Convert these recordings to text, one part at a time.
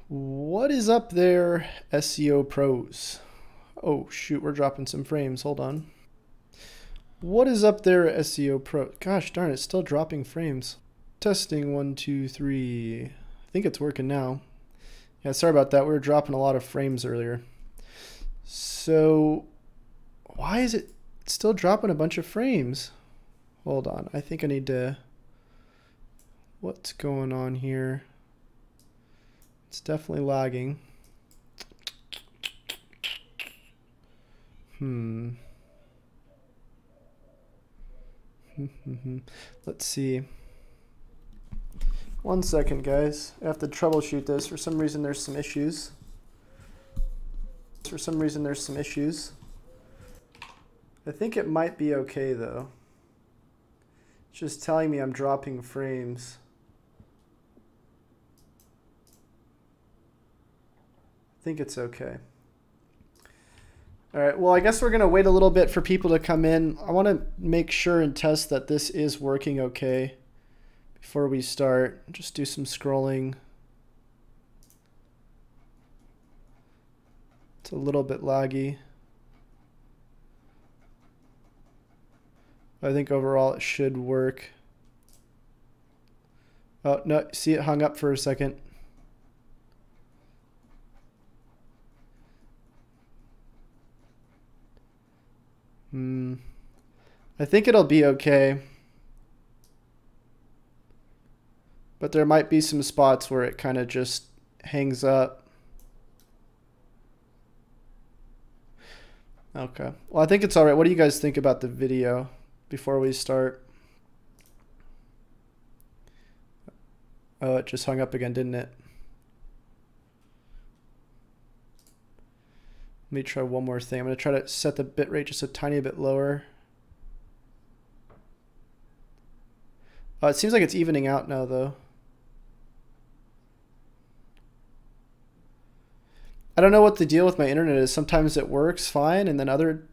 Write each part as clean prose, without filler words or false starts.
What is up there, SEO pros? Oh shoot, we're dropping some frames. Hold on. What is up there, SEO pro? Gosh darn, it's still dropping frames. Testing 1, 2, 3. I think it's working now. Yeah, sorry about that. We were dropping a lot of frames earlier. So why is it still dropping a bunch of frames? Hold on. I think I need to... What's going on here? It's definitely lagging. Let's see. 1 second, guys. I have to troubleshoot this. For some reason, there's some issues. I think it might be okay, though. It's just telling me I'm dropping frames. I think it's okay. All right, well, I guess we're gonna wait a little bit for people to come in. I wanna make sure and test that this is working okay before we start. Just do some scrolling. It's a little bit laggy. I think overall it should work. Oh, no, see, it hung up for a second. I think it'll be okay. But there might be some spots where it kind of just hangs up. Okay. Well, I think it's all right. What do you guys think about the video before we start? Oh, it just hung up again, didn't it? Let me try one more thing. I'm going to try to set the bitrate just a tiny bit lower. It seems like it's evening out now, though. I don't know what the deal with my internet is. Sometimes it works fine, and then other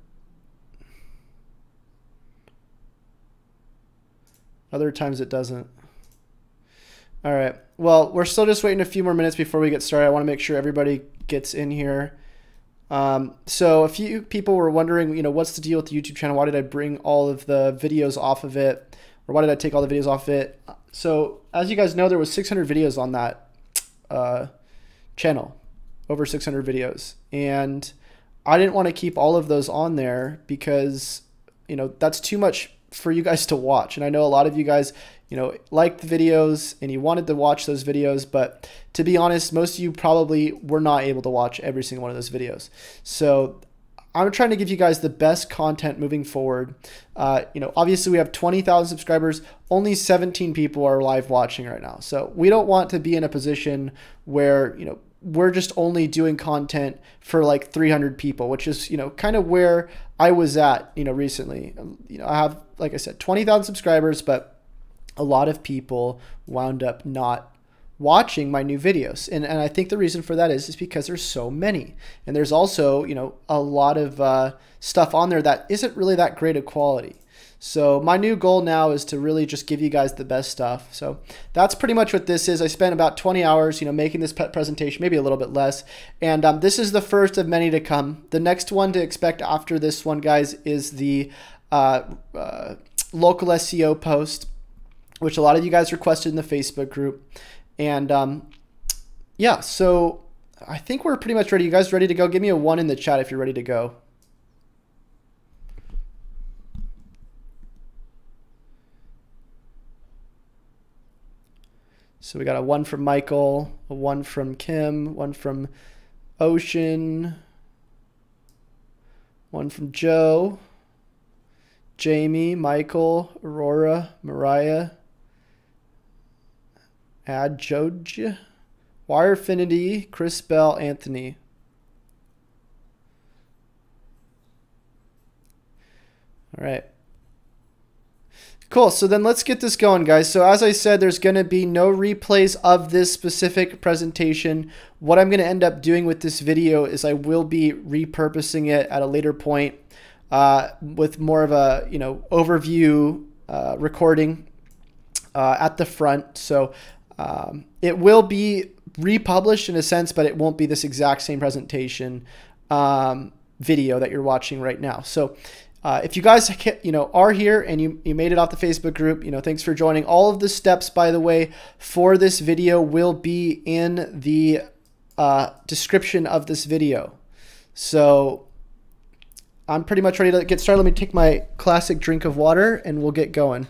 times it doesn't. All right. Well, we're still just waiting a few more minutes before we get started. I want to make sure everybody gets in here. So a few people were wondering, you know, what's the deal with the YouTube channel? Why did I bring all of the videos off of it? Or why did I take all the videos off it? So as you guys know, there was 600 videos on that channel, over 600 videos. And I didn't want to keep all of those on there because, you know, that's too much for you guys to watch. And I know a lot of you guys, you know, liked the videos and you wanted to watch those videos, but to be honest, most of you probably were not able to watch every single one of those videos. So I'm trying to give you guys the best content moving forward. You know, obviously we have 20,000 subscribers, only 17 people are live watching right now. So we don't want to be in a position where, you know, we're just only doing content for like 300 people, which is, you know, kind of where I was at, you know, recently. You know, I have, like I said, 20,000 subscribers, but a lot of people wound up not watching my new videos. And I think the reason for that is because there's so many. And there's also, you know, a lot of stuff on there that isn't really that great of quality. So my new goal now is to really just give you guys the best stuff. So that's pretty much what this is. I spent about 20 hours, you know, making this presentation, maybe a little bit less. And this is the first of many to come. The next one to expect after this one, guys, is the local SEO post, which a lot of you guys requested in the Facebook group. And yeah, so I think we're pretty much ready. You guys ready to go? Give me a 1 in the chat if you're ready to go. So we got a 1 from Michael, a 1 from Kim, 1 from Ocean, 1 from Joe, Jamie, Michael, Aurora, Mariah, Adjoj, Wirefinity, Chris Bell, Anthony. All right. Cool. So then let's get this going, guys. So as I said, there's going to be no replays of this specific presentation. What I'm going to end up doing with this video is I will be repurposing it at a later point with more of a, you know, overview recording at the front. So it will be republished in a sense, but it won't be this exact same presentation video that you're watching right now. So if you guys are here and you made it off the Facebook group, thanks for joining. All of the steps, by the way, for this video will be in the description of this video. So I'm pretty much ready to get started. Let me take my classic drink of water and we'll get going.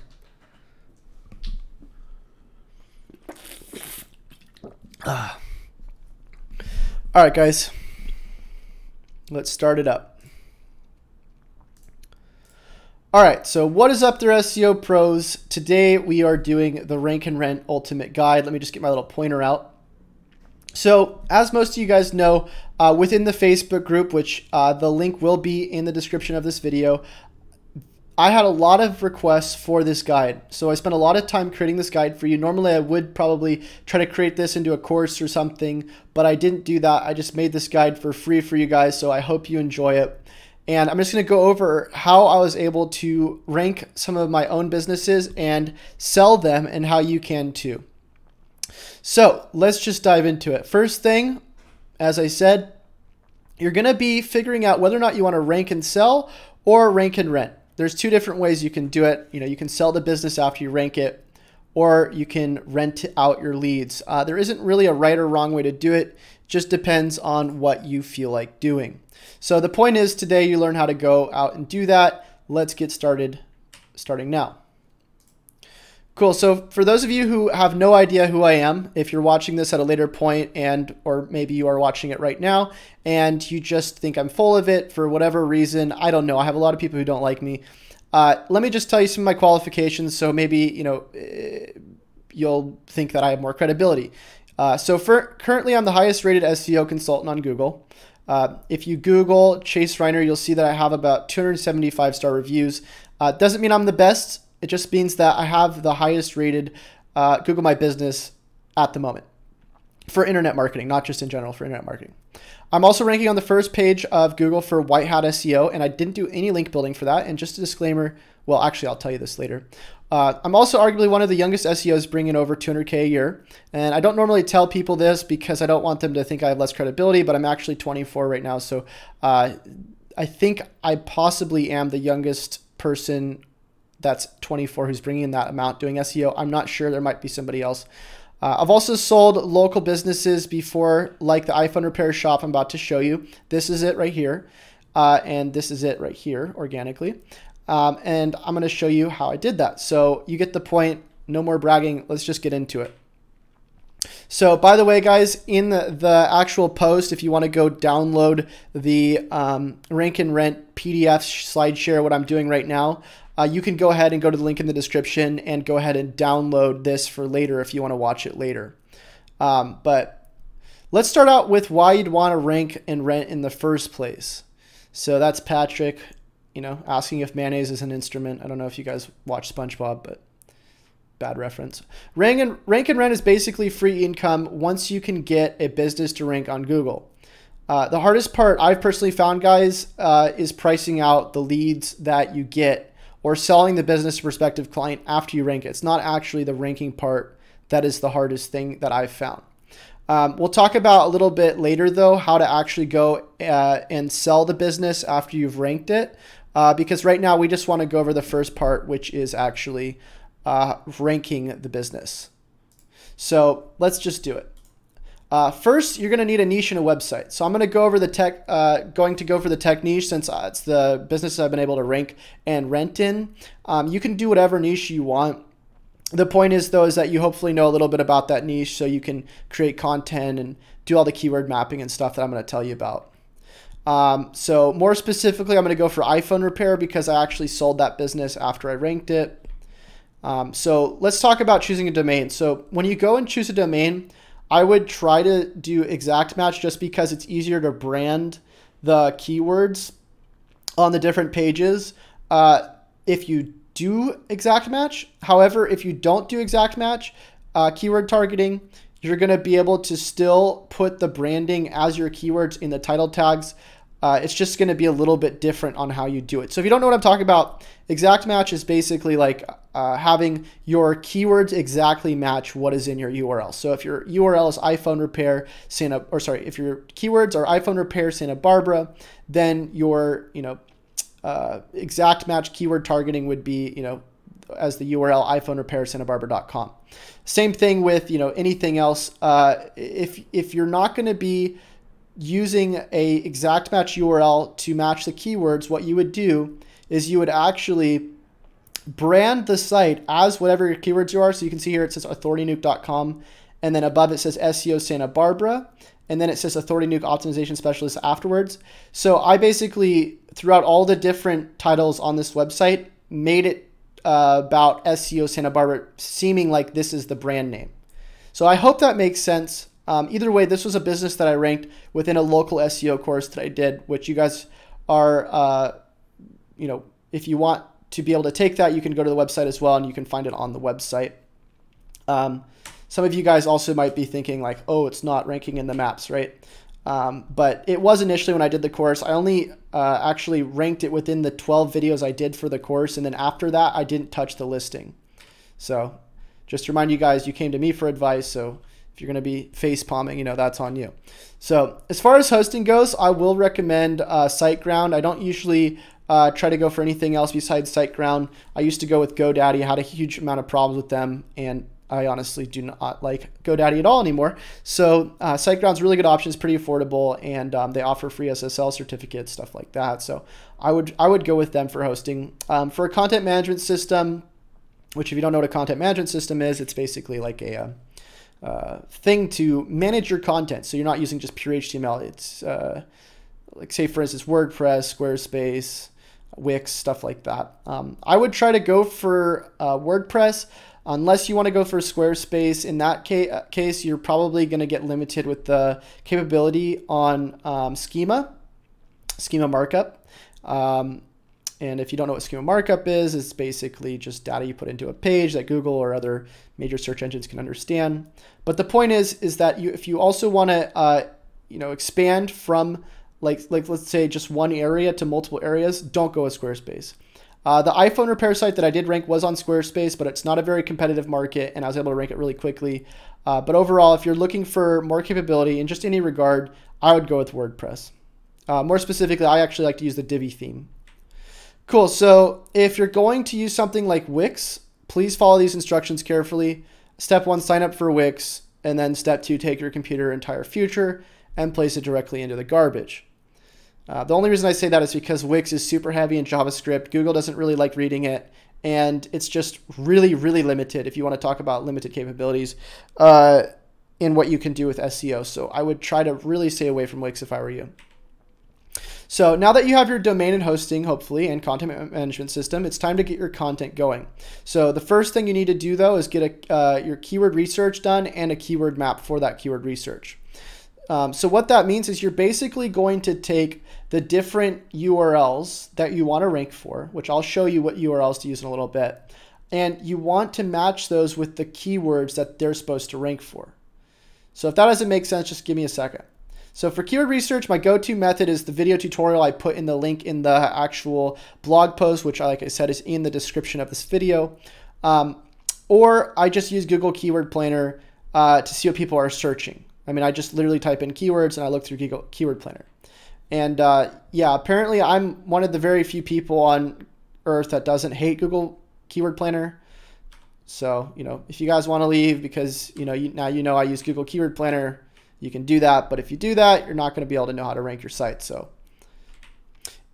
All right, guys, let's start it up. All right, so what is up there, SEO pros? Today we are doing the Rank and Rent Ultimate Guide. Let me just get my little pointer out. So as most of you guys know, within the Facebook group, which the link will be in the description of this video, I had a lot of requests for this guide. So I spent a lot of time creating this guide for you. Normally I would probably try to create this into a course or something, but I didn't do that. I just made this guide for free for you guys. So I hope you enjoy it. And I'm just going to go over how I was able to rank some of my own businesses and sell them, and how you can too. So let's just dive into it. First thing, as I said, you're going to be figuring out whether or not you want to rank and sell or rank and rent. There's two different ways you can do it. You can sell the business after you rank it, or you can rent out your leads. There isn't really a right or wrong way to do it. It just depends on what you feel like doing. So the point is, today you learn how to go out and do that. Let's get started, starting now. Cool. So for those of you who have no idea who I am, if you're watching this at a later point, or maybe you are watching it right now and you just think I'm full of it for whatever reason, I don't know. I have a lot of people who don't like me. Let me just tell you some of my qualifications, so maybe you'll think that I have more credibility. Currently I'm the highest rated SEO consultant on Google. If you Google Chase Reiner, you'll see that I have about 275 star reviews. Doesn't mean I'm the best. It just means that I have the highest rated Google My Business at the moment for internet marketing, not just in general, for internet marketing. I'm also ranking on the first page of Google for white hat SEO, and I didn't do any link building for that. And just a disclaimer, well, actually, I'll tell you this later. I'm also arguably one of the youngest SEOs, bringing over 200K a year. And I don't normally tell people this because I don't want them to think I have less credibility, but I'm actually 24 right now. So I think I possibly am the youngest person that's 24 who's bringing in that amount doing SEO. I'm not sure. There might be somebody else. I've also sold local businesses before, like the iPhone repair shop I'm about to show you. This is it right here. And this is it right here, organically. And I'm going to show you how I did that. So you get the point. No more bragging. Let's just get into it. So by the way, guys, in the actual post, if you want to go download the Rank and Rent PDF slide share, what I'm doing right now, you can go ahead and go to the link in the description and go ahead and download this for later if you want to watch it later. But let's start out with why you'd want to rank and rent in the first place. So that's Patrick, asking if mayonnaise is an instrument. I don't know if you guys watch SpongeBob, but bad reference. Rank and rent is basically free income once you can get a business to rank on Google. The hardest part I've personally found, guys, is pricing out the leads that you get, or selling the business to prospective client after you rank it. It's not actually the ranking part that is the hardest thing that I've found. We'll talk about a little bit later, though, how to actually go and sell the business after you've ranked it, because right now we just want to go over the first part, which is actually ranking the business. So let's just do it. First, you're going to need a niche and a website. So I'm going to go over the tech, go for the tech niche, since it's the business I've been able to rank and rent in. You can do whatever niche you want. The point is, though, is that you hopefully know a little bit about that niche so you can create content and do all the keyword mapping and stuff that I'm going to tell you about. So more specifically, I'm going to go for iPhone repair because I actually sold that business after I ranked it. So let's talk about choosing a domain. So when you go and choose a domain, I would try to do exact match just because it's easier to brand the keywords on the different pages if you do exact match. However, if you don't do exact match keyword targeting, you're going to be able to still put the branding as your keywords in the title tags. It's just going to be a little bit different on how you do it. So if you don't know what I'm talking about, exact match is basically like having your keywords exactly match what is in your URL. So if your URL is iPhone repair Santa, or sorry, if your keywords are iPhone repair Santa Barbara, then your exact match keyword targeting would be as the URL iPhone repair santabarbara.com. Same thing with anything else. If you're not going to be using a exact match URL to match the keywords, what you would do is you would actually brand the site as whatever your keywords you are. So you can see here it says authoritynuke.com, and then above it says SEO Santa Barbara, and then it says Authority Nuke Optimization Specialist afterwards. So I basically, throughout all the different titles on this website, made it about SEO Santa Barbara, seeming like this is the brand name. So I hope that makes sense. Either way, this was a business that I ranked within a local SEO course that I did, which you guys are, if you want to be able to take that, you can go to the website as well, and you can find it on the website. Some of you guys also might be thinking like, oh, it's not ranking in the maps, right? But it was initially when I did the course. I only actually ranked it within the 12 videos I did for the course, and then after that, I didn't touch the listing. So just to remind you guys, you came to me for advice, so if you're going to be face palming, that's on you. So as far as hosting goes, I will recommend SiteGround. I don't usually try to go for anything else besides SiteGround. I used to go with GoDaddy. I had a huge amount of problems with them, and I honestly do not like GoDaddy at all anymore. So SiteGround's a really good option. It's pretty affordable, and they offer free SSL certificates, stuff like that. So I would go with them for hosting. For a content management system, which if you don't know what a content management system is, it's basically like a thing to manage your content. So you're not using just pure HTML. It's like, say for instance, WordPress, Squarespace, Wix, stuff like that. I would try to go for WordPress unless you want to go for Squarespace. In that case, you're probably going to get limited with the capability on schema markup. And if you don't know what schema markup is, it's basically just data you put into a page that Google or other major search engines can understand. But the point is that if you also want to expand from like let's say just one area to multiple areas, don't go with Squarespace. The iPhone repair site that I did rank was on Squarespace, but it's not a very competitive market, and I was able to rank it really quickly. But overall, if you're looking for more capability in just any regard, I would go with WordPress. More specifically, I actually like to use the Divi theme. Cool. So if you're going to use something like Wix, please follow these instructions carefully. Step 1, sign up for Wix. And then step 2, take your computer entire future and place it directly into the garbage. The only reason I say that is because Wix is super heavy in JavaScript. Google doesn't really like reading it. And it's just really, really limited if you want to talk about limited capabilities in what you can do with SEO. So I would try to really stay away from Wix if I were you. So now that you have your domain and hosting, hopefully, and content management system, it's time to get your content going. So the first thing you need to do, though, is get your keyword research done and a keyword map for that keyword research. So what that means is you're basically going to take the different URLs that you want to rank for, which I'll show you what URLs to use in a little bit, and you want to match those with the keywords that they're supposed to rank for. So if that doesn't make sense, just give me a second. So for keyword research, my go-to method is the video tutorial I put in the link in the actual blog post, which, like I said, is in the description of this video. Or I just use Google Keyword Planner to see what people are searching. I mean, I just literally type in keywords and I look through Google Keyword Planner. And yeah, apparently I'm one of the very few people on earth that doesn't hate Google Keyword Planner. So, if you guys want to leave because, now I use Google Keyword Planner, you can do that, but if you do that, you're not going to be able to know how to rank your site. So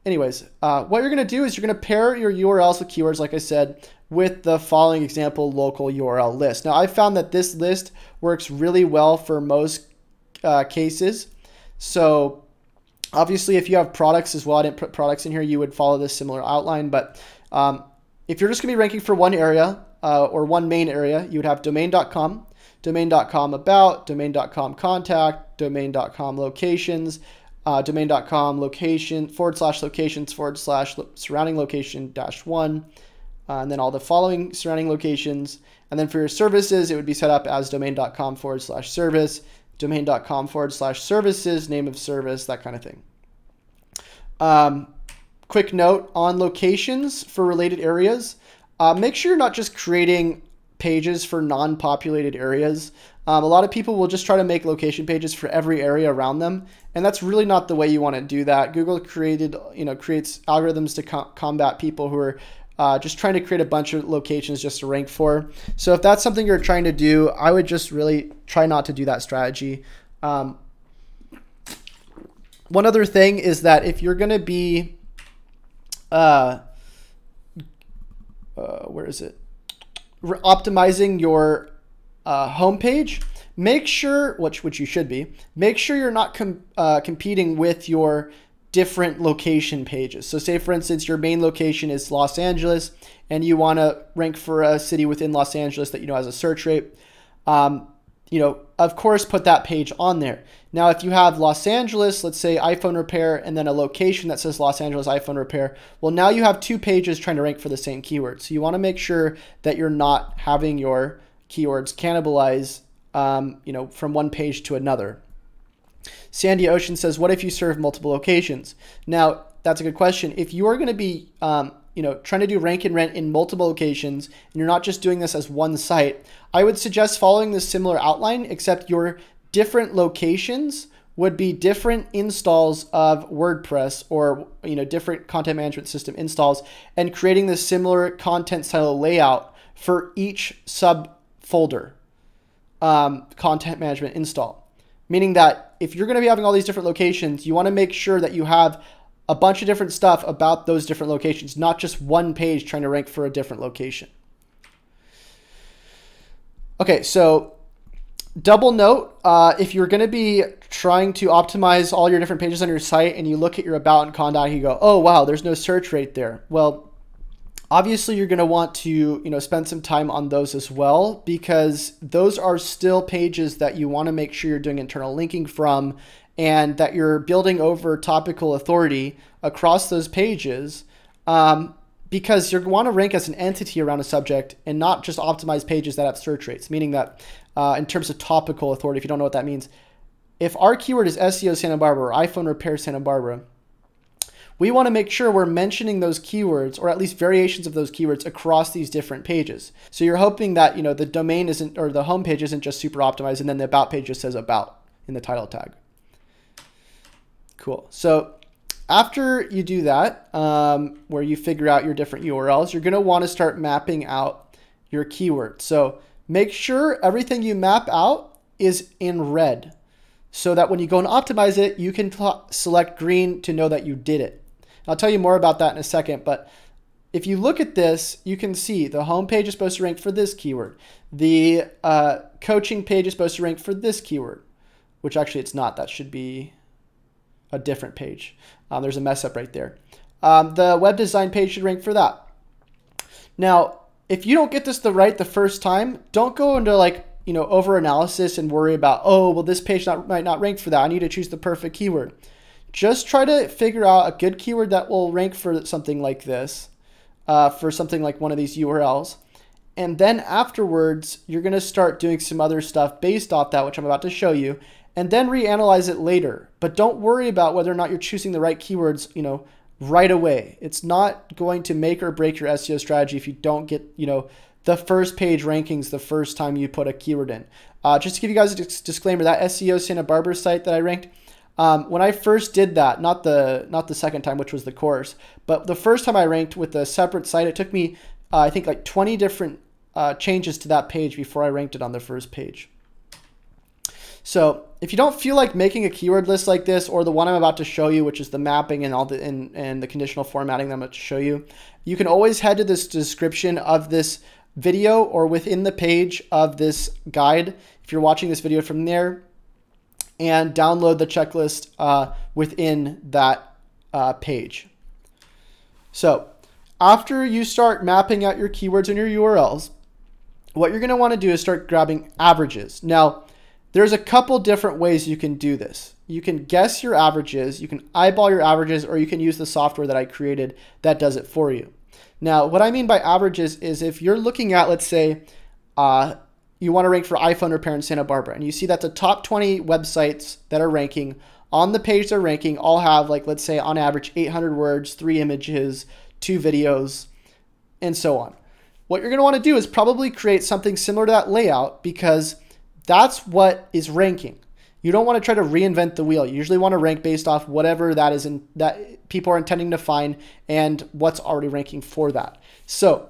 anyways, what you're going to do is you're going to pair your URLs with keywords, like I said, with the following example local URL list. Now, I found that this list works really well for most cases. So obviously, if you have products as well, I didn't put products in here, you would follow this similar outline. But if you're just going to be ranking for one area or one main area, you would have domain.com. domain.com about, domain.com contact, domain.com locations, domain.com location /locations / surrounding location -1, and then all the following surrounding locations. And then for your services, it would be set up as domain.com /service, domain.com /services, name of service, that kind of thing. Quick note on locations for related areas. make sure you're not just creating pages for non-populated areas. A lot of people will just try to make location pages for every area around them, and that's really not the way you want to do that. Google creates algorithms to combat people who are just trying to create a bunch of locations just to rank for. So if that's something you're trying to do, I would just really try not to do that strategy. One other thing is that if you're going to be, optimizing your homepage, make sure, which you should be, make sure you're not competing with your different location pages. So say for instance, your main location is Los Angeles and you want to rank for a city within Los Angeles that has a search rate. Of course, put that page on there. Now, if you have Los Angeles, let's say iPhone repair, and then a location that says Los Angeles iPhone repair, well, now you have two pages trying to rank for the same keyword. So you want to make sure that you're not having your keywords cannibalize, from one page to another. Sandy Ocean says, what if you serve multiple locations? Now, that's a good question. If you are going to be, trying to do rank and rent in multiple locations, and you're not just doing this as one site, I would suggest following this similar outline, except your different locations would be different installs of WordPress or, different content management system installs, and creating this similar content silo layout for each subfolder content management install. Meaning that if you're going to be having all these different locations, you want to make sure that you have a bunch of different stuff about those different locations, not just one page trying to rank for a different location. Okay, so double note, if you're going to be trying to optimize all your different pages on your site and you look at your about and contact, you go, oh, wow, there's no search rate there. Well, obviously, you're going to want to, spend some time on those as well, because those are still pages that you want to make sure you're doing internal linking from, and that you're building over topical authority across those pages, because you want to rank as an entity around a subject and not just optimize pages that have search rates. Meaning that in terms of topical authority, if you don't know what that means, if our keyword is SEO Santa Barbara or iPhone repair Santa Barbara, we want to make sure we're mentioning those keywords, or at least variations of those keywords, across these different pages. So you're hoping that the domain isn't, or the home page isn't just super optimized, and then the about page just says about in the title tag. Cool. So after you do that, where you figure out your different URLs, you're going to want to start mapping out your keywords. So make sure everything you map out is in red, so that when you go and optimize it, you can select green to know that you did it. I'll tell you more about that in a second, but if you look at this, you can see the home page is supposed to rank for this keyword. The coaching page is supposed to rank for this keyword, which actually it's not. That should be a different page. There's a mess up right there. The web design page should rank for that. Now, if you don't get this right the first time, don't go into over analysis and worry about, oh, well, this page might not rank for that. I need to choose the perfect keyword. Just try to figure out a good keyword that will rank for something like this, for something like one of these URLs. And then afterwards, you're going to start doing some other stuff based off that, which I'm about to show you, and then reanalyze it later. But don't worry about whether or not you're choosing the right keywords, right away. It's not going to make or break your SEO strategy if you don't get, the first page rankings the first time you put a keyword in. Just to give you guys a disclaimer, that SEO Santa Barbara site that I ranked, when I first did that, not the second time, which was the course, but the first time I ranked with a separate site, it took me, I think, like 20 different changes to that page before I ranked it on the first page. So if you don't feel like making a keyword list like this, or the one I'm about to show you, which is the mapping and all the and the conditional formatting that I'm about to show you, you can always head to this description of this video or within the page of this guide, if you're watching this video from there, and download the checklist within that page. So after you start mapping out your keywords and your URLs, what you're going to want to do is start grabbing averages. Now, there's a couple different ways you can do this. You can guess your averages, you can eyeball your averages, or you can use the software that I created that does it for you. Now, what I mean by averages is if you're looking at, let's say, you want to rank for iPhone repair in Santa Barbara, and you see that the top 20 websites that are ranking on the page they're ranking all have, like, let's say on average 800 words, 3 images, 2 videos, and so on. what you're going to want to do is probably create something similar to that layout, because that's what is ranking. You don't want to try to reinvent the wheel. You usually want to rank based off whatever that is that people are intending to find and what's already ranking for that. So,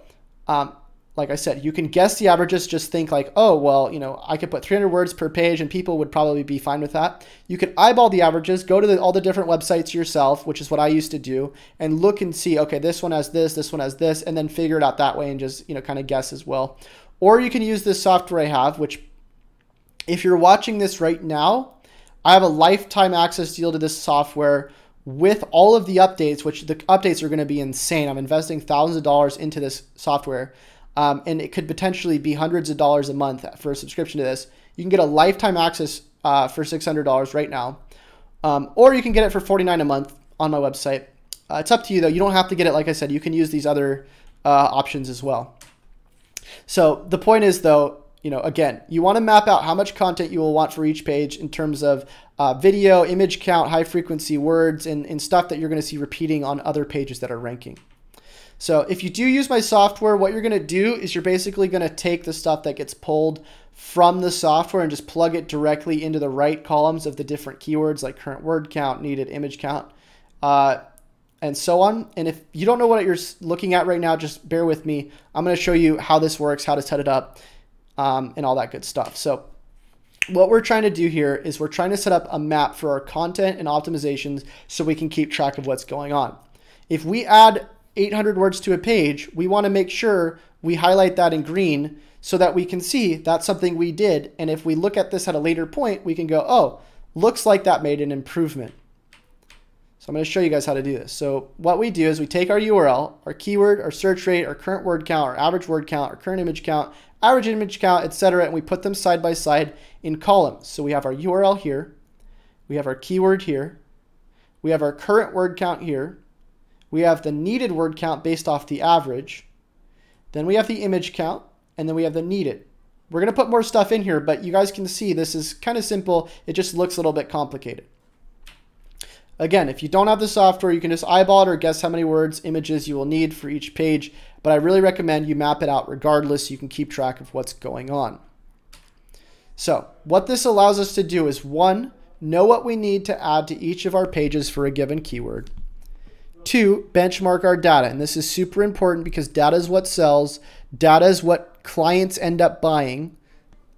like I said, you can guess the averages. Just think like, oh, well, you know, I could put 300 words per page and people would probably be fine with that. You could eyeball the averages, go to all the different websites yourself, which is what I used to do, and look and see, okay, this one has this one has this, and then figure it out that way and just, you know, kind of guess as well. Or you can use this software I have, which if you're watching this right now, I have a lifetime access deal to this software with all of the updates, which the updates are going to be insane. I'm investing thousands of dollars into this software, and it could potentially be hundreds of dollars a month for a subscription to this. You can get a lifetime access for $600 right now, or you can get it for $49 a month on my website. It's up to you, though. You don't have to get it. Like I said, you can use these other options as well. So the point is, though, you know, again, you want to map out how much content you will want for each page in terms of video, image count, high frequency words, and stuff that you're going to see repeating on other pages that are ranking. So if you do use my software, what you're going to do is you're basically going to take the stuff that gets pulled from the software and just plug it directly into the right columns of the different keywords like current word count, needed image count, and so on. And if you don't know what you're looking at right now, just bear with me. I'm going to show you how this works, how to set it up, and all that good stuff. So what we're trying to do here is we're trying to set up a map for our content and optimizations so we can keep track of what's going on. If we add 800 words to a page, we want to make sure we highlight that in green so that we can see that's something we did. And if we look at this at a later point, we can go, oh, looks like that made an improvement. So I'm going to show you guys how to do this. So what we do is we take our URL, our keyword, our search rate, our current word count, our average word count, our current image count, average image count, etc., and we put them side by side in columns. So we have our URL here, we have our keyword here, we have our current word count here, we have the needed word count based off the average, then we have the image count, and then we have the needed. We're going to put more stuff in here, but you guys can see this is kind of simple. It just looks a little bit complicated. Again, if you don't have the software, you can just eyeball it or guess how many words, images you will need for each page, but I really recommend you map it out regardless so you can keep track of what's going on. So what this allows us to do is, one, know what we need to add to each of our pages for a given keyword. Two, benchmark our data. And this is super important because data is what sells. Data is what clients end up buying.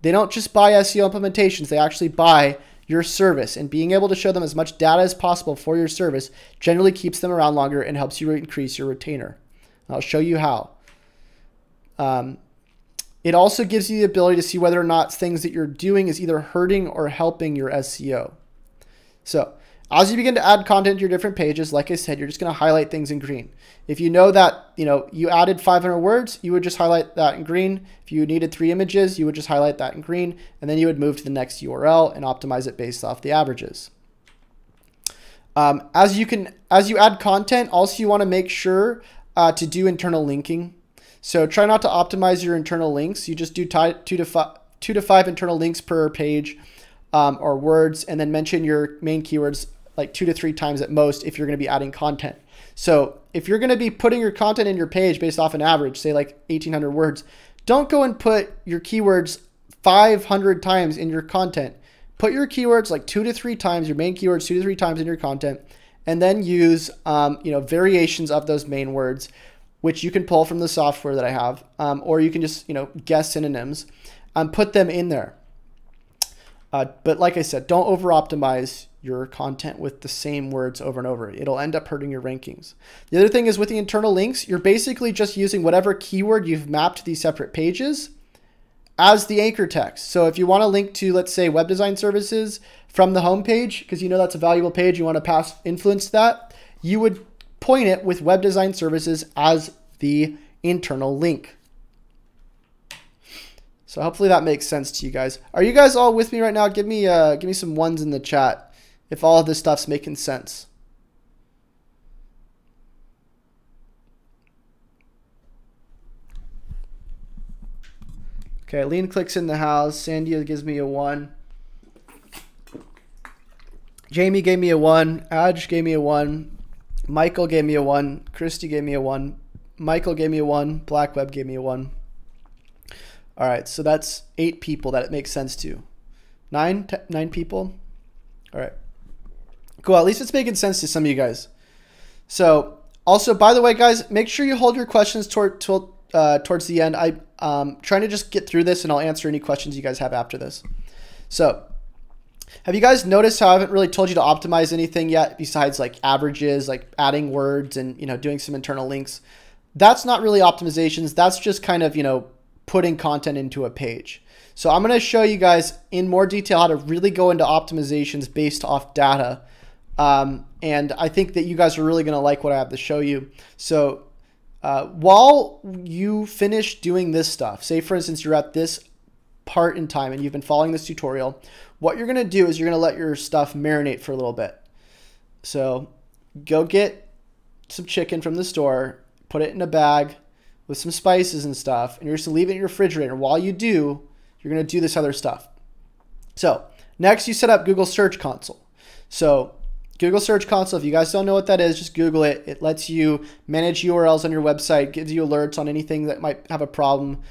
They don't just buy SEO implementations, they actually buy your service, and being able to show them as much data as possible for your service generally keeps them around longer and helps you increase your retainer. I'll show you how. It also gives you the ability to see whether or not things that you're doing is either hurting or helping your SEO. So as you begin to add content to your different pages, like I said, you're just going to highlight things in green. If you know that you added 500 words, you would just highlight that in green. If you needed 3 images, you would just highlight that in green, and then you would move to the next URL and optimize it based off the averages. As you add content, also you want to make sure to do internal linking. So try not to optimize your internal links. You just do 2 to 5 internal links per page or words, and then mention your main keywords like 2 to 3 times at most if you're going to be adding content. So if you're going to be putting your content in your page based off an average, say like 1,800 words, don't go and put your keywords 500 times in your content. Put your keywords like 2 to 3 times, your main keywords 2 to 3 times in your content, and then use variations of those main words, which you can pull from the software that I have, or you can just guess synonyms and put them in there. But like I said, don't over-optimize your content with the same words over and over. It'll end up hurting your rankings. The other thing is with the internal links, you're basically just using whatever keyword you've mapped to these separate pages as the anchor text. So if you want to link to, let's say, web design services from the home page, because you know that's a valuable page, you want to pass influence to that, you would point it with web design services as the internal link. So hopefully that makes sense to you guys. Are you guys all with me right now? Give me some ones in the chat if all of this stuff's making sense. Okay, Lean clicks in the house. Sandia gives me a 1. Jamie gave me a 1. Adj gave me a 1. Michael gave me a 1. Christy gave me a 1. Michael gave me a 1. Black Web gave me a 1. All right, so that's 8 people that it makes sense to. 9 people. All right, cool. At least it's making sense to some of you guys. So also, by the way, guys, make sure you hold your questions towards the end. I'm trying to just get through this, and I'll answer any questions you guys have after this. So have you guys noticed how I haven't really told you to optimize anything yet besides like averages, like adding words and, doing some internal links? That's not really optimizations. That's just kind of, putting content into a page. So I'm going to show you guys in more detail how to really go into optimizations based off data. And I think that you guys are really going to like what I have to show you. So while you finish doing this stuff, say for instance, you're at this part in time and you've been following this tutorial, what you're going to do is you're going to let your stuff marinate for a little bit. So go get some chicken from the store, put it in a bag with some spices and stuff, and you're just going to leave it in your refrigerator. While you do, you're going to do this other stuff. So next you set up Google Search Console. So Google Search Console, if you guys don't know what that is, just Google it. It lets you manage URLs on your website, gives you alerts on anything that might have a problem,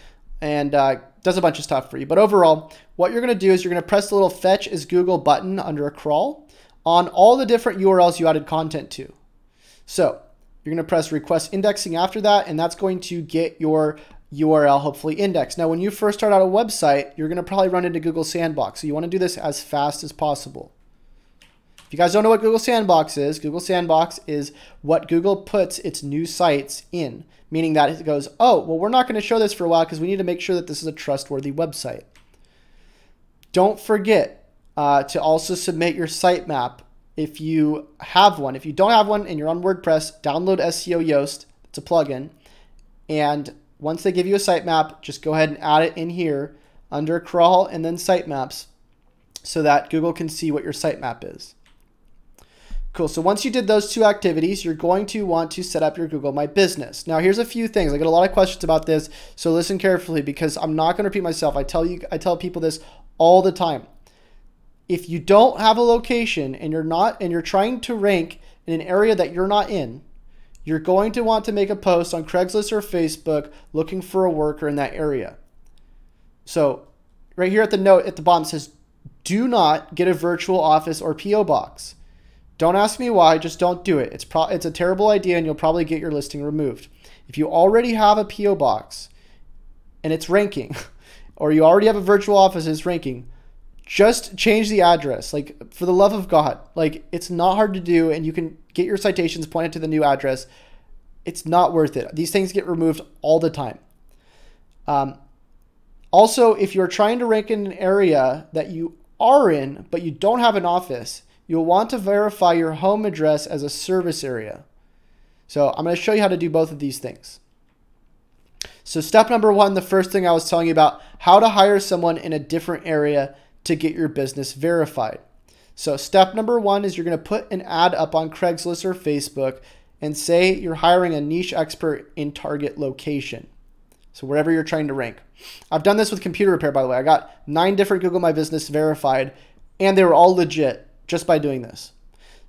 and does a bunch of stuff for you. But overall, what you're going to do is you're going to press the little Fetch as Google button under a crawl on all the different URLs you added content to. So you're going to press Request Indexing after that, and that's going to get your URL hopefully indexed. Now, when you first start out a website, you're going to probably run into Google Sandbox. So you want to do this as fast as possible. If you guys don't know what Google Sandbox is what Google puts its new sites in, meaning that it goes, oh, well, we're not going to show this for a while because we need to make sure that this is a trustworthy website. Don't forget to also submit your sitemap if you have one. If you don't have one and you're on WordPress, download SEO Yoast. It's a plugin. And once they give you a sitemap, just go ahead and add it in here under crawl and then sitemaps so that Google can see what your sitemap is. Cool. So once you did those 2 activities, you're going to want to set up your Google My Business. Now, here's a few things. I get a lot of questions about this, so listen carefully because I'm not going to repeat myself. I tell people this all the time. If you don't have a location and you're trying to rank in an area that you're not in, you're going to want to make a post on Craigslist or Facebook looking for a worker in that area. So right here at the note at the bottom says, do not get a virtual office or PO box. Don't ask me why, just don't do it. It's a terrible idea and you'll probably get your listing removed. If you already have a PO box and it's ranking, or you already have a virtual office and it's ranking, just change the address. Like, for the love of God, like, it's not hard to do and you can get your citations pointed to the new address. It's not worth it. These things get removed all the time. Also, if you're trying to rank in an area that you are in, but you don't have an office, you'll want to verify your home address as a service area. So I'm going to show you how to do both of these things. So step number 1, the first thing I was telling you about, how to hire someone in a different area to get your business verified. So step number 1 is you're going to put an ad up on Craigslist or Facebook and say you're hiring a niche expert in target location. So wherever you're trying to rank. I've done this with computer repair, by the way. I got 9 different Google My Business verified and they were all legit just by doing this.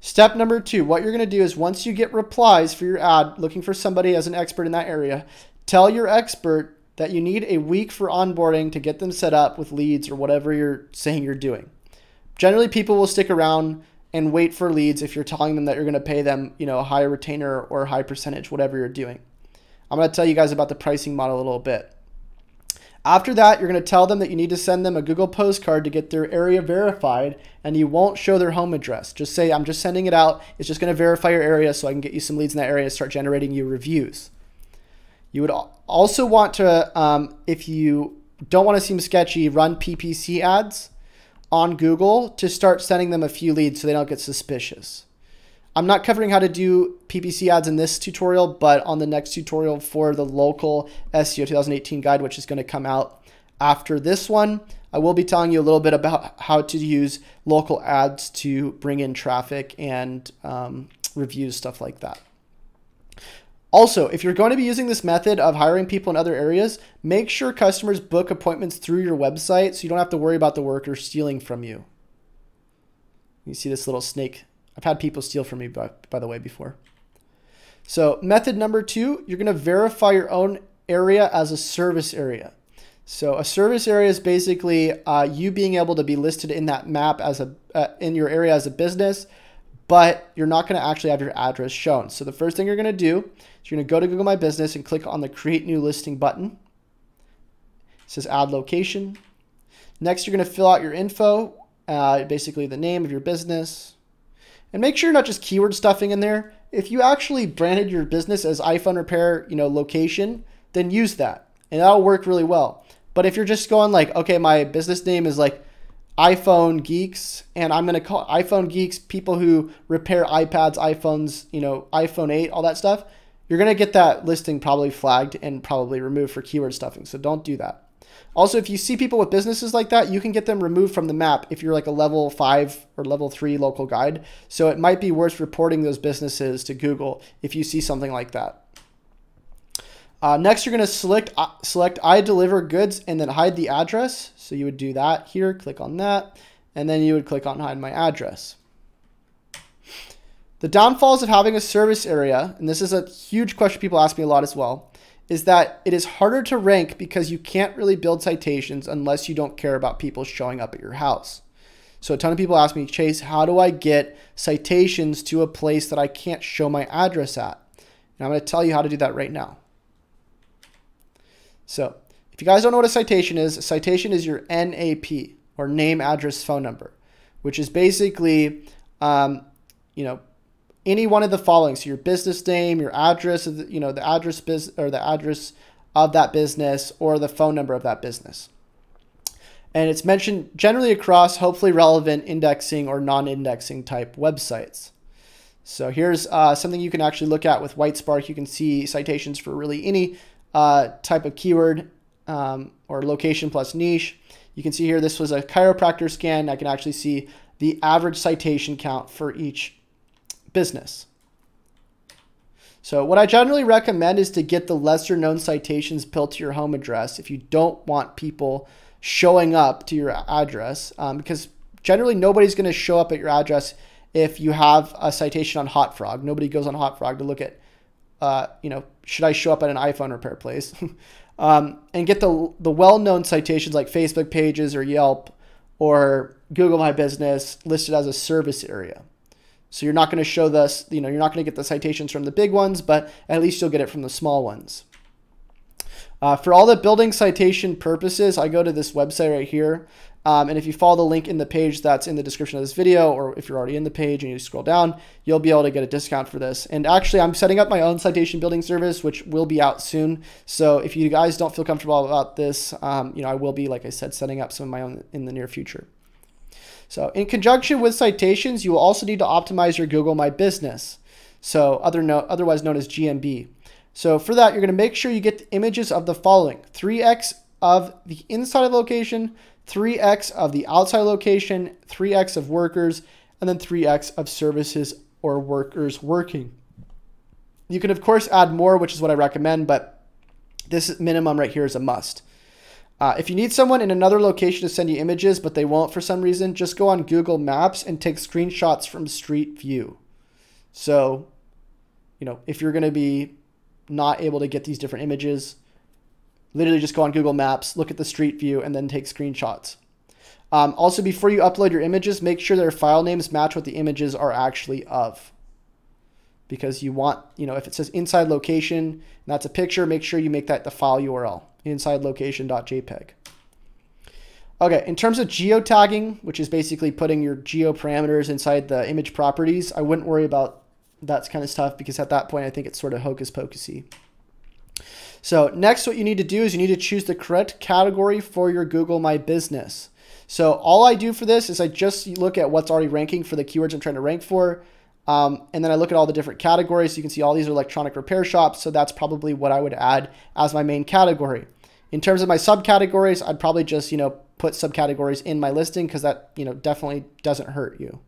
Step number 2, what you're going to do is once you get replies for your ad looking for somebody as an expert in that area, tell your expert that you need a week for onboarding to get them set up with leads or whatever you're saying you're doing. Generally, people will stick around and wait for leads if you're telling them that you're going to pay them, a high retainer or a high percentage, whatever you're doing. I'm going to tell you guys about the pricing model a little bit. After that, you're going to tell them that you need to send them a Google postcard to get their area verified, and you won't show their home address. Just say, I'm just sending it out. It's just going to verify your area so I can get you some leads in that area and start generating you reviews. You would also want to, if you don't want to seem sketchy, run PPC ads on Google to start sending them a few leads so they don't get suspicious. I'm not covering how to do PPC ads in this tutorial, but on the next tutorial for the local SEO 2018 guide, which is going to come out after this one, I will be telling you a little bit about how to use local ads to bring in traffic and reviews, stuff like that. Also, if you're going to be using this method of hiring people in other areas, make sure customers book appointments through your website so you don't have to worry about the worker stealing from you. You see this little snake? I've had people steal from me, by the way, before. So method number 2, you're going to verify your own area as a service area. So a service area is basically you being able to be listed in that map as in your area as a business, but you're not going to actually have your address shown. So the first thing you're going to do is you're going to go to Google My Business and click on the Create New Listing button. It says Add Location. Next, you're going to fill out your info, basically the name of your business. And make sure you're not just keyword stuffing in there. If you actually branded your business as iPhone repair, location, then use that. And that'll work really well. But if you're just going like, okay, my business name is like iPhone Geeks, and I'm going to call it iPhone Geeks, people who repair iPads, iPhones, iPhone 8, all that stuff, you're going to get that listing probably flagged and probably removed for keyword stuffing. So don't do that. Also, if you see people with businesses like that, you can get them removed from the map if you're like a level 5 or level 3 local guide. So it might be worth reporting those businesses to Google if you see something like that. Next, you're going to select I deliver goods and then hide the address. So you would do that here, click on that, and then you would click on hide my address. The downfalls of having a service area, and this is a huge question people ask me a lot as well, is that it is harder to rank because you can't really build citations unless you don't care about people showing up at your house. So a ton of people ask me, Chase, how do I get citations to a place that I can't show my address at? And I'm going to tell you how to do that right now. So if you guys don't know what a citation is your NAP, or name, address, phone number, which is basically, any one of the following. So your business name, your address, the address of that business, or the phone number of that business. And it's mentioned generally across hopefully relevant indexing or non-indexing type websites. So here's something you can actually look at with Whitespark. You can see citations for really any type of keyword or location plus niche. You can see here this was a chiropractor scan. I can actually see the average citation count for each business. So what I generally recommend is to get the lesser known citations built to your home address if you don't want people showing up to your address, because generally nobody's going to show up at your address if you have a citation on HotFrog. Nobody goes on HotFrog to look at, should I show up at an iPhone repair place? And get the well-known citations like Facebook pages or Yelp or Google My Business listed as a service area. So you're not going to show this, you're not going to get the citations from the big ones, but at least you'll get it from the small ones. For all the building citation purposes, I go to this website right here. And if you follow the link in the page that's in the description of this video, or if you're already in the page and you scroll down, you'll be able to get a discount for this. And actually, I'm setting up my own citation building service, which will be out soon. So if you guys don't feel comfortable about this, I will be, like I said, setting up some of my own in the near future. So in conjunction with citations, you will also need to optimize your Google My Business, so otherwise known as GMB. So for that, you're going to make sure you get the images of the following: 3x of the inside location, 3x of the outside location, 3x of workers, and then 3x of services or workers working. You can, of course, add more, which is what I recommend, but this minimum right here is a must. If you need someone in another location to send you images, but they won't for some reason, just go on Google Maps and take screenshots from Street View. So, if you're going to be not able to get these different images, literally just go on Google Maps, look at the Street View, and then take screenshots. Also, before you upload your images, make sure their file names match what the images are actually of. Because you want, if it says inside location, and that's a picture, make sure you make that the file URL, insidelocation.jpg. Okay, in terms of geotagging, which is basically putting your geo parameters inside the image properties, I wouldn't worry about that kind of stuff because at that point, I think it's sort of hocus pocusy. So next, what you need to do is you need to choose the correct category for your Google My Business. So all I do for this is I just look at what's already ranking for the keywords I'm trying to rank for. And then I look at all the different categories. You can see all these are electronic repair shops. So that's probably what I would add as my main category. In terms of my subcategories, I'd probably just, put subcategories in my listing because that, definitely doesn't hurt you.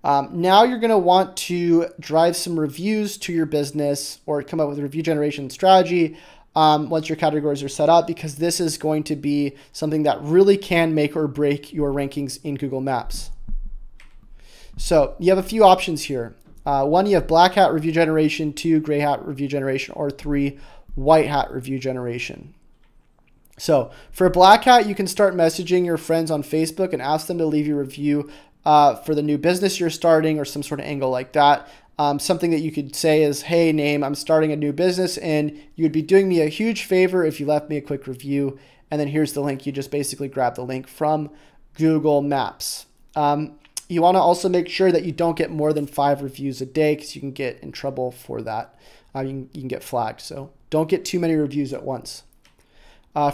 Now you're going to want to drive some reviews to your business or come up with a review generation strategy once your categories are set up, because this is going to be something that really can make or break your rankings in Google Maps. So you have a few options here. 1, you have black hat review generation, 2, gray hat review generation, or 3, white hat review generation. So for black hat, you can start messaging your friends on Facebook and ask them to leave you a review for the new business you're starting or some sort of angle like that. Something that you could say is, hey, name, I'm starting a new business and you would be doing me a huge favor if you left me a quick review. And then here's the link. You just basically grab the link from Google Maps. You want to also make sure that you don't get more than 5 reviews a day because you can get in trouble for that. You can get flagged. So don't get too many reviews at once.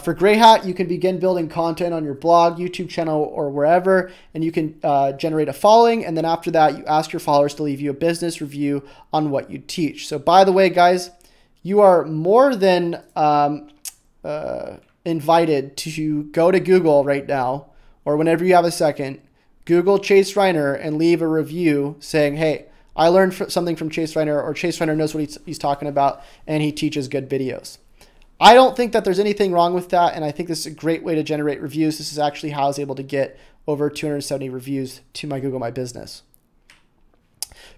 For gray hat, you can begin building content on your blog, YouTube channel, or wherever, and you can generate a following. And then after that, you ask your followers to leave you a business review on what you teach. So by the way, guys, you are more than invited to go to Google right now, or whenever you have a second, Google Chase Reiner and leave a review saying, hey, I learned something from Chase Reiner, or Chase Reiner knows what he's talking about, and he teaches good videos. I don't think that there's anything wrong with that, and I think this is a great way to generate reviews. This is actually how I was able to get over 270 reviews to my Google My Business.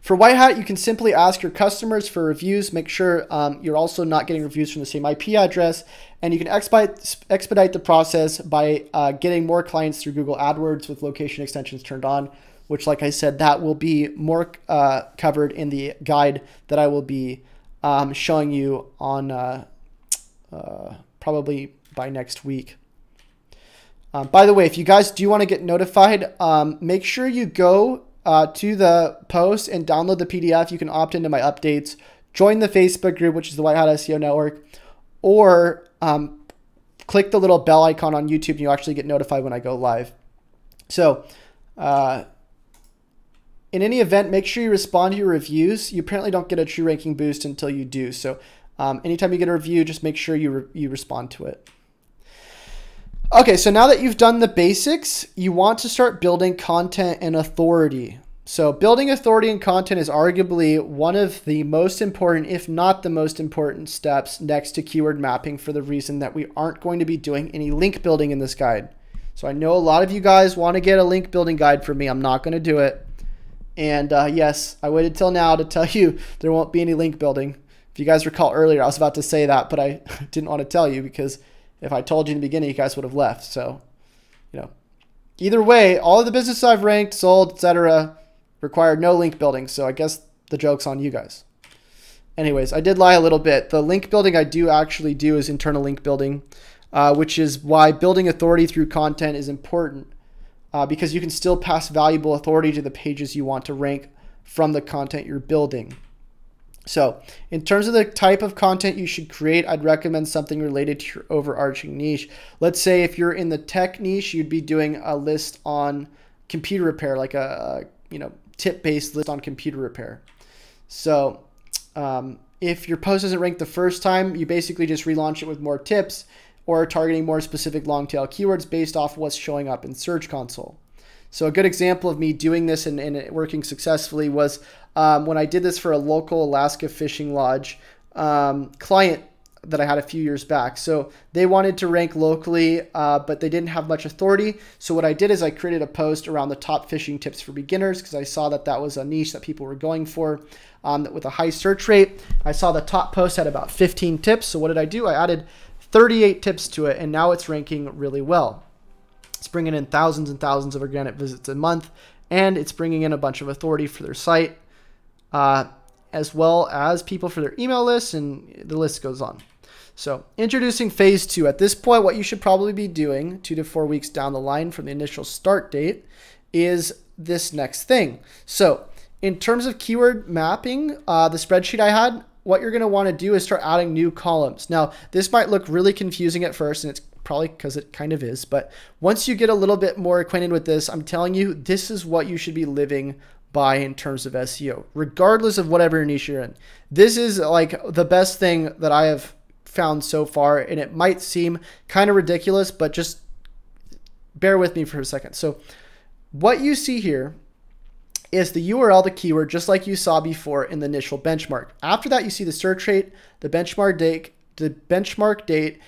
For white hat, you can simply ask your customers for reviews. Make sure you're also not getting reviews from the same IP address, and you can expedite the process by getting more clients through Google AdWords with location extensions turned on, which, like I said, that will be more covered in the guide that I will be showing you on probably by next week. By the way, if you guys do want to get notified, make sure you go to the post and download the PDF. You can opt into my updates, join the Facebook group, which is the White Hat SEO Network, or click the little bell icon on YouTube and you'll actually get notified when I go live. So in any event, make sure you respond to your reviews. You apparently don't get a true ranking boost until you do. So anytime you get a review, just make sure you respond to it. Okay, so now that you've done the basics, you want to start building content and authority. So building authority and content is arguably one of the most important, if not the most important steps next to keyword mapping, for the reason that we aren't going to be doing any link building in this guide. So I know a lot of you guys want to get a link building guide from me. I'm not going to do it. And yes, I waited till now to tell you there won't be any link building. If you guys recall earlier, I was about to say that, but I didn't want to tell you because if I told you in the beginning, you guys would have left. So, either way, all of the businesses I've ranked, sold, etc., required no link building. So I guess the joke's on you guys. Anyways, I did lie a little bit. The link building I do actually do is internal link building, which is why building authority through content is important because you can still pass valuable authority to the pages you want to rank from the content you're building. So in terms of the type of content you should create, I'd recommend something related to your overarching niche. Let's say if you're in the tech niche, you'd be doing a list on computer repair, like a tip-based list on computer repair. So if your post doesn't rank the first time, you basically just relaunch it with more tips or targeting more specific long tail keywords based off what's showing up in Search Console. So a good example of me doing this and it working successfully was when I did this for a local Alaska fishing lodge client that I had a few years back. So they wanted to rank locally, but they didn't have much authority. So what I did is I created a post around the top fishing tips for beginners because I saw that that was a niche that people were going for with a high search rate. I saw the top post had about 15 tips. So what did I do? I added 38 tips to it, and now it's ranking really well. It's bringing in thousands and thousands of organic visits a month, and it's bringing in a bunch of authority for their site, as well as people for their email lists, and the list goes on. So introducing phase 2. At this point, what you should probably be doing 2 to 4 weeks down the line from the initial start date is this next thing. So in terms of keyword mapping, the spreadsheet I had, what you're going to want to do is start adding new columns. Now, this might look really confusing at first, and it's probably because it kind of is, but once you get a little bit more acquainted with this, I'm telling you, this is what you should be living by in terms of SEO, regardless of whatever niche you're in. This is like the best thing that I have found so far, and it might seem kind of ridiculous, but just bear with me for a second. So what you see here is the URL, the keyword, just like you saw before in the initial benchmark. After that, you see the search rate, the benchmark date,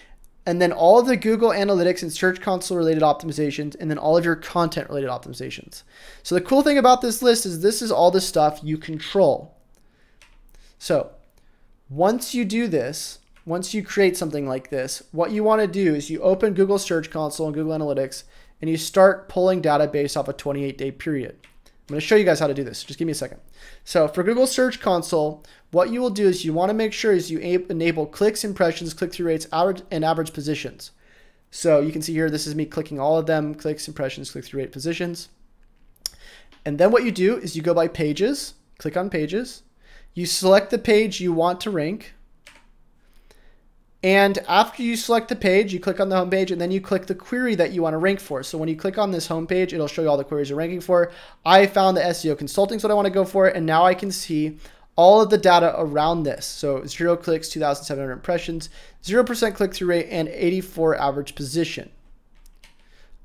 and then all of the Google Analytics and Search Console related optimizations, and then all of your content related optimizations. So the cool thing about this list is this is all the stuff you control. So once you do this, once you create something like this, what you want to do is you open Google Search Console and Google Analytics, and you start pulling data based off a 28-day period. I'm going to show you guys how to do this. Just give me a second. So for Google Search Console, what you will do is you want to make sure is you enable clicks, impressions, click-through rates, and average positions. So you can see here, this is me clicking all of them, clicks, impressions, click-through rate, positions. And then what you do is you go by pages, click on pages, you select the page you want to rank. And after you select the page, you click on the home page, and then you click the query that you want to rank for. So when you click on this home page, it'll show you all the queries you're ranking for. I found the SEO consulting is what I want to go for, and now I can see all of the data around this. So 0 clicks, 2,700 impressions, 0% click-through rate, and 84 average position.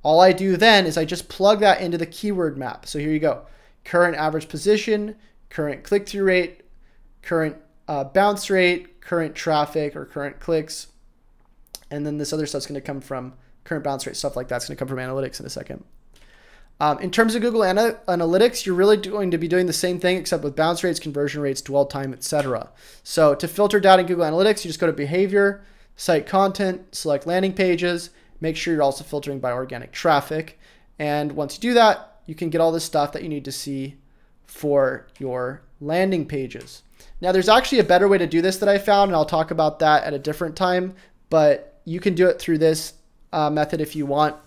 All I do then is I just plug that into the keyword map. So here you go. Current average position, current click-through rate, current bounce rate, current traffic or current clicks. And then this other stuff's going to come from current bounce rate, stuff like that's going to come from analytics in a second. In terms of Google Analytics, you're really going to be doing the same thing except with bounce rates, conversion rates, dwell time, etc. So to filter data in Google Analytics, you just go to behavior, site content, select landing pages, make sure you're also filtering by organic traffic. And once you do that, you can get all the stuff that you need to see for your landing pages. Now there's actually a better way to do this that I found, and I'll talk about that at a different time, but you can do it through this method if you want.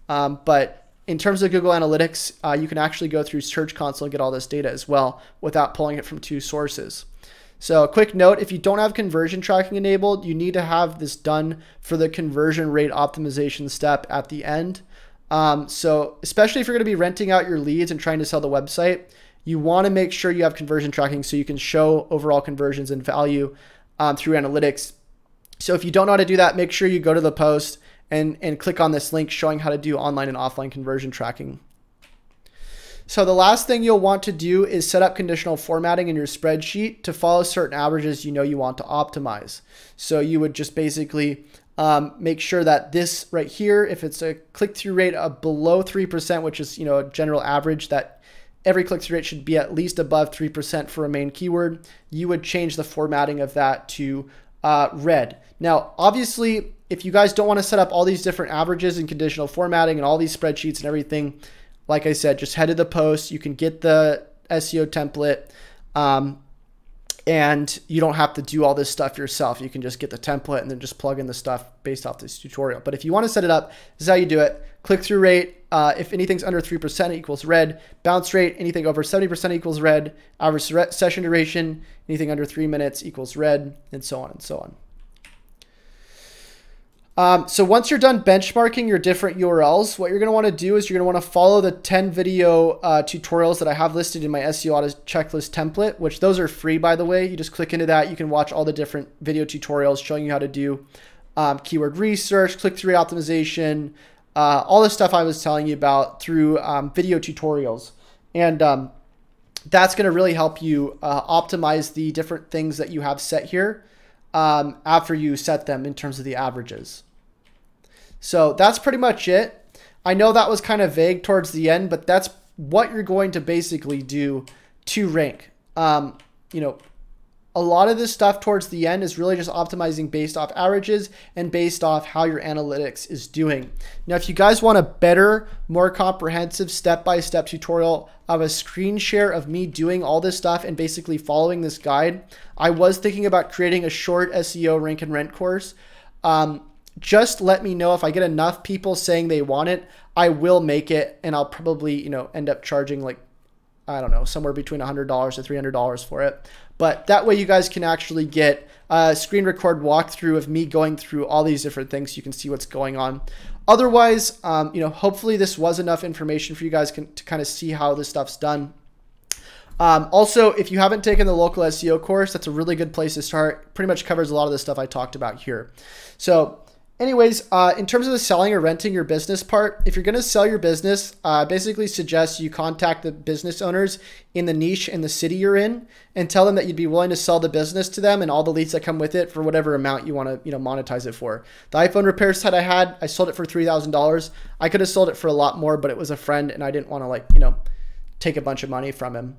But in terms of Google Analytics, you can actually go through Search Console and get all this data as well without pulling it from two sources. So a quick note, if you don't have conversion tracking enabled, you need to have this done for the conversion rate optimization step at the end. So especially if you're going to be renting out your leads and trying to sell the website, you want to make sure you have conversion tracking so you can show overall conversions and value through analytics. So if you don't know how to do that, make sure you go to the post and click on this link showing how to do online and offline conversion tracking. So the last thing you'll want to do is set up conditional formatting in your spreadsheet to follow certain averages you know you want to optimize. So you would just basically make sure that this right here, if it's a click-through rate of below 3%, which is a general average that every click-through rate should be at least above 3% for a main keyword, you would change the formatting of that to red. Now, obviously, if you guys don't want to set up all these different averages and conditional formatting and all these spreadsheets and everything, like I said, just head to the post. You can get the SEO template, and you don't have to do all this stuff yourself. You can just get the template and then just plug in the stuff based off this tutorial. But if you want to set it up, this is how you do it. Click-through rate, if anything's under 3% equals red. Bounce rate, anything over 70% equals red. Average session duration, anything under 3 minutes equals red, and so on and so on. So once you're done benchmarking your different URLs, what you're going to want to do is you're going to want to follow the 10 video tutorials that I have listed in my SEO Auto Checklist template, which those are free, by the way. You just click into that. You can watch all the different video tutorials showing you how to do keyword research, click-through optimization, all the stuff I was telling you about through video tutorials. And that's going to really help you optimize the different things that you have set here after you set them in terms of the averages. So that's pretty much it. I know that was kind of vague towards the end, but that's what you're going to basically do to rank. A lot of this stuff towards the end is really just optimizing based off averages and based off how your analytics is doing. Now, if you guys want a better, more comprehensive step-by-step tutorial of a screen share of me doing all this stuff and basically following this guide, I was thinking about creating a short SEO rank and rent course. Just let me know if I get enough people saying they want it. I will make it, and I'll probably, end up charging like, I don't know, somewhere between $100 to $300 for it. But that way you guys can actually get a screen record walkthrough of me going through all these different things so you can see what's going on. Otherwise, hopefully this was enough information for you guys to kind of see how this stuff's done. Also, if you haven't taken the local SEO course, that's a really good place to start. Pretty much covers a lot of the stuff I talked about here. So anyways, in terms of the selling or renting your business part, if you're going to sell your business, I basically suggest you contact the business owners in the niche in the city you're in and tell them that you'd be willing to sell the business to them and all the leads that come with it for whatever amount you want to monetize it for. The iPhone repair site I sold it for $3,000. I could have sold it for a lot more, but it was a friend and I didn't want to take a bunch of money from him.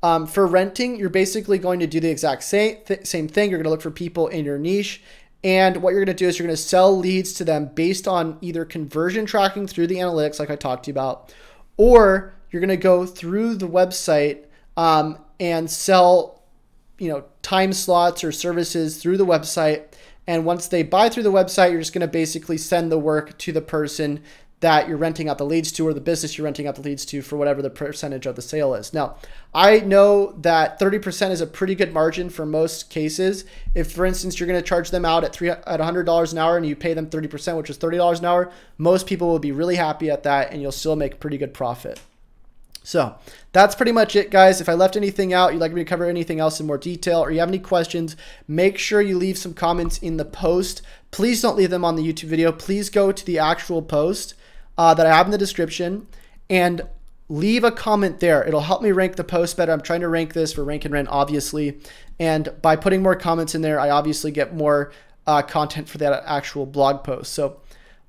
For renting, you're basically going to do the exact same thing. You're going to look for people in your niche. And what you're going to do is you're going to sell leads to them based on either conversion tracking through the analytics, like I talked to you about, or you're going to go through the website and sell, time slots or services through the website. And once they buy through the website, you're just going to basically send the work to the person that you're renting out the leads to, or the business you're renting out the leads to, for whatever the percentage of the sale is. Now, I know that 30% is a pretty good margin for most cases. If, for instance, you're going to charge them out at $100 an hour and you pay them 30%, which is $30 an hour, most people will be really happy at that, and you'll still make pretty good profit. So that's pretty much it, guys. If I left anything out, you'd like me to cover anything else in more detail, or you have any questions, make sure you leave some comments in the post. Please don't leave them on the YouTube video. Please go to the actual post that I have in the description and leave a comment there. It'll help me rank the post better. I'm trying to rank this for Rank and Rent, obviously. And by putting more comments in there, I obviously get more content for that actual blog post. So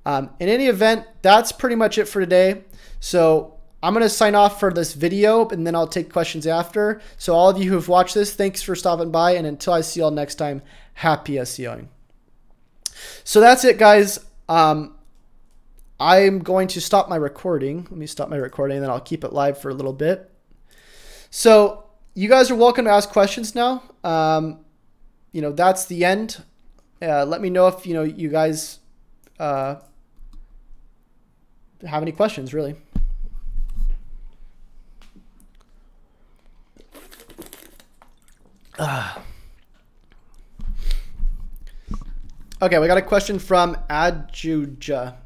in any event, that's pretty much it for today. So I'm going to sign off for this video, and then I'll take questions after. So all of you who have watched this, thanks for stopping by. And until I see you all next time, happy SEOing. So that's it, guys. I'm going to stop my recording. Let me stop my recording, and then I'll keep it live for a little bit. So you guys are welcome to ask questions now. That's the end. Let me know if, you guys have any questions, really. Okay, we got a question from Adjuja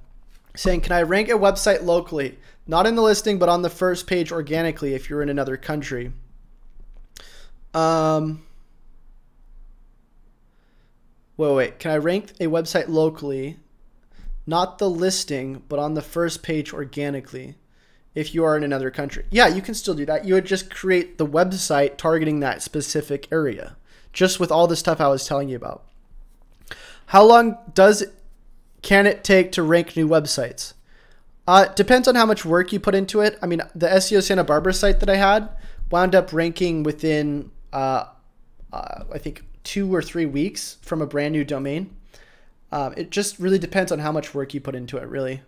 saying, can I rank a website locally? Not in the listing, but on the first page organically if you're in another country. Wait. Can I rank a website locally, not the listing, but on the first page organically if you are in another country? Yeah, you can still do that. You would just create the website targeting that specific area, just with all the stuff I was telling you about. How long can it take to rank new websites? Depends on how much work you put into it. I mean, the SEO Santa Barbara site that I had wound up ranking within, I think, 2 or 3 weeks from a brand new domain. It just really depends on how much work you put into it, really.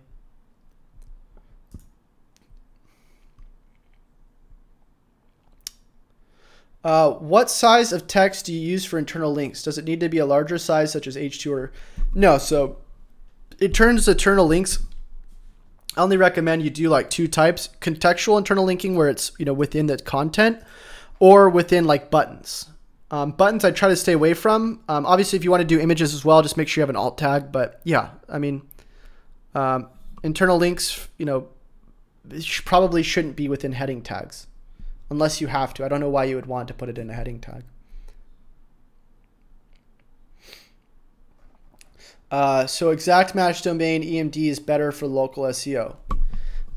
What size of text do you use for internal links? Does it need to be a larger size, such as H2 or no? So in terms of internal links, I only recommend you do like 2 types: contextual internal linking, where it's within the content, or within like buttons. Buttons I try to stay away from. Obviously, if you want to do images as well, just make sure you have an alt tag. But yeah, I mean, internal links, probably shouldn't be within heading tags. Unless you have to. I don't know why you would want to put it in a heading tag. So exact match domain EMD is better for local SEO.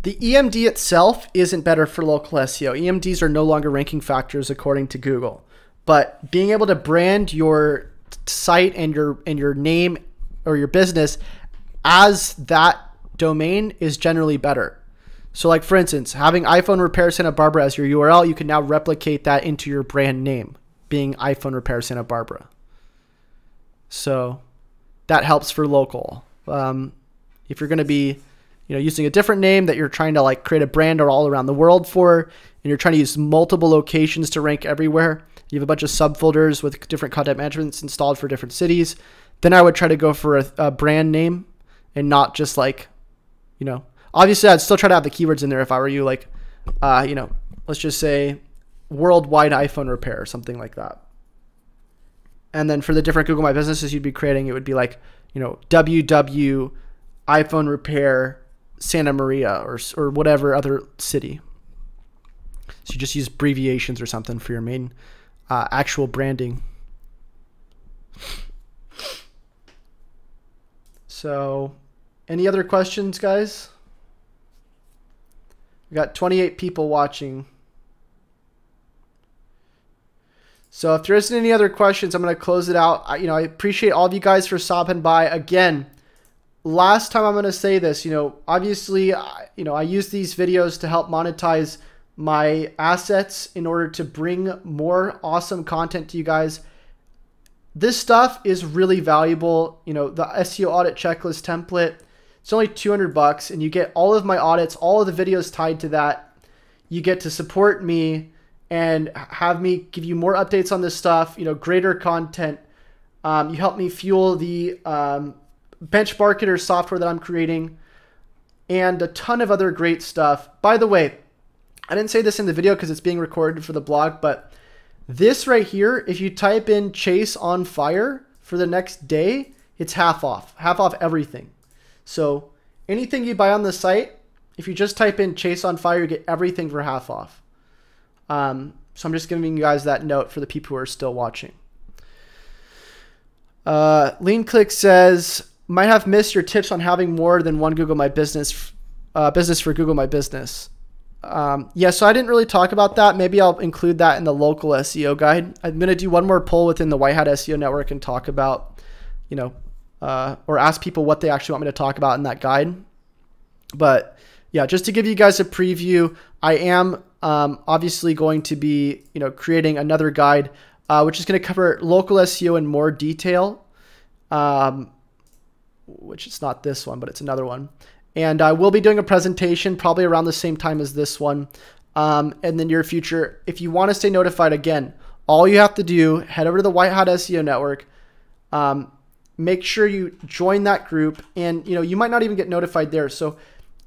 The EMD itself isn't better for local SEO. EMDs are no longer ranking factors according to Google. But being able to brand your site and your name or your business as that domain is generally better. So like, for instance, having iPhone Repair Santa Barbara as your URL, you can now replicate that into your brand name, being iPhone Repair Santa Barbara. So that helps for local. If you're going to be, using a different name that you're trying to like create a brand all around the world for, and you're trying to use multiple locations to rank everywhere, you have a bunch of subfolders with different content managements installed for different cities, then I would try to go for a brand name and not just like, obviously I'd still try to have the keywords in there if I were you, like, let's just say worldwide iPhone repair or something like that. And then for the different Google My Businesses you'd be creating, it would be like, WW iPhone repair Santa Maria or whatever other city. So you just use abbreviations or something for your main actual branding. So any other questions, guys? We got 28 people watching. So if there isn't any other questions, I'm going to close it out. I appreciate all of you guys for stopping by. Again, last time I'm going to say this, obviously, I use these videos to help monetize my assets in order to bring more awesome content to you guys. This stuff is really valuable. You know, the SEO audit checklist template, it's only $200 and you get all of my audits, all of the videos tied to that. You get to support me and have me give you more updates on this stuff, you know, greater content. You help me fuel the benchmarketer software that I'm creating and a ton of other great stuff. By the way, I didn't say this in the video because it's being recorded for the blog, but this right here, if you type in Chase on Fire for the next day, it's half off everything. So anything you buy on the site, if you just type in Chase on Fire, you get everything for half off. So I'm just giving you guys that note for the people who are still watching. Lean Click says, might have missed your tips on having more than one Google My Business, business for Google My Business. Yeah, so I didn't really talk about that. Maybe I'll include that in the local SEO guide. I'm going to do one more poll within the White Hat SEO network and talk about, you know, or ask people what they actually want me to talk about in that guide. But yeah, just to give you guys a preview, I am obviously going to be, you know, creating another guide, which is going to cover local SEO in more detail, which is not this one, but it's another one. And I will be doing a presentation probably around the same time as this one in the near future. If you want to stay notified, again, all you have to do, head over to the White Hat SEO network, make sure you join that group, and you know, you might not even get notified there. So,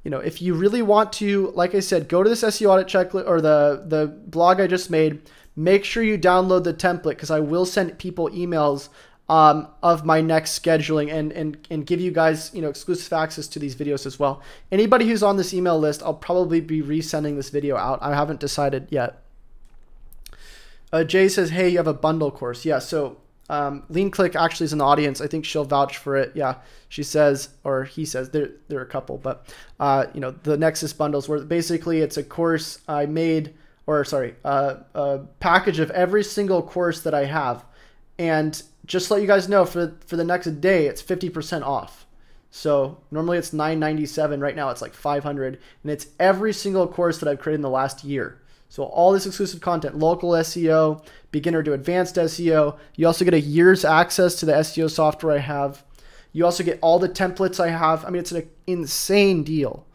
you know, if you really want to, like I said, go to this SEO audit checklist or the blog I just made, make sure you download the template because I will send people emails of my next scheduling and give you guys, you know, exclusive access to these videos as well. Anybody who's on this email list, I'll probably be resending this video out. I haven't decided yet. Jay says, hey, you have a bundle course. Yeah, so Lean Click actually is in the audience. I think she'll vouch for it. Yeah, she says, or he says, there are a couple, but you know, the Nexus bundles where basically it's a course I made, or sorry, a package of every single course that I have. And just to let you guys know, for the next day, it's 50% off. So normally it's $997. Right now it's like $500, and it's every single course that I've created in the last year. So all this exclusive content, local SEO, beginner to advanced SEO. You also get a year's access to the SEO software I have. You also get all the templates I have. I mean, it's an insane deal.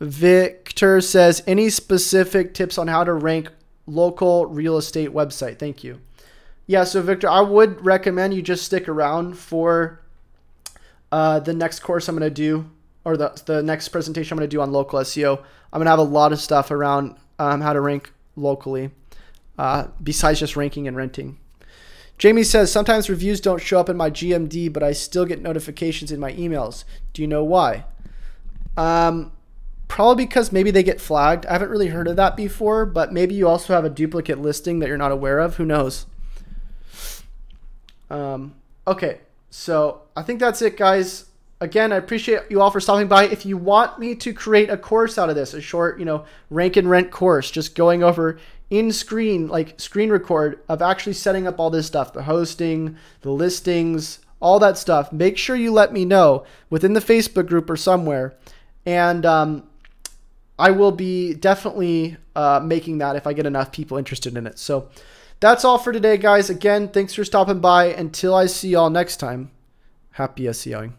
Victor says, any specific tips on how to rank local real estate website? Thank you. Yeah, so Victor, I would recommend you just stick around for the next course I'm going to do, or the next presentation I'm going to do on local SEO. I'm going to have a lot of stuff around how to rank locally, besides just ranking and renting. Jamie says, sometimes reviews don't show up in my GMD, but I still get notifications in my emails. Do you know why? Probably because maybe they get flagged. I haven't really heard of that before, but maybe you also have a duplicate listing that you're not aware of. Who knows? Okay, so I think that's it, guys. Again, I appreciate you all for stopping by. If you want me to create a course out of this, a short, you know, rank and rent course, just going over in screen, like screen record of actually setting up all this stuff, the hosting, the listings, all that stuff, make sure you let me know within the Facebook group or somewhere. And I will be definitely making that if I get enough people interested in it. So that's all for today, guys. Again, thanks for stopping by. Until I see y'all next time, happy SEOing.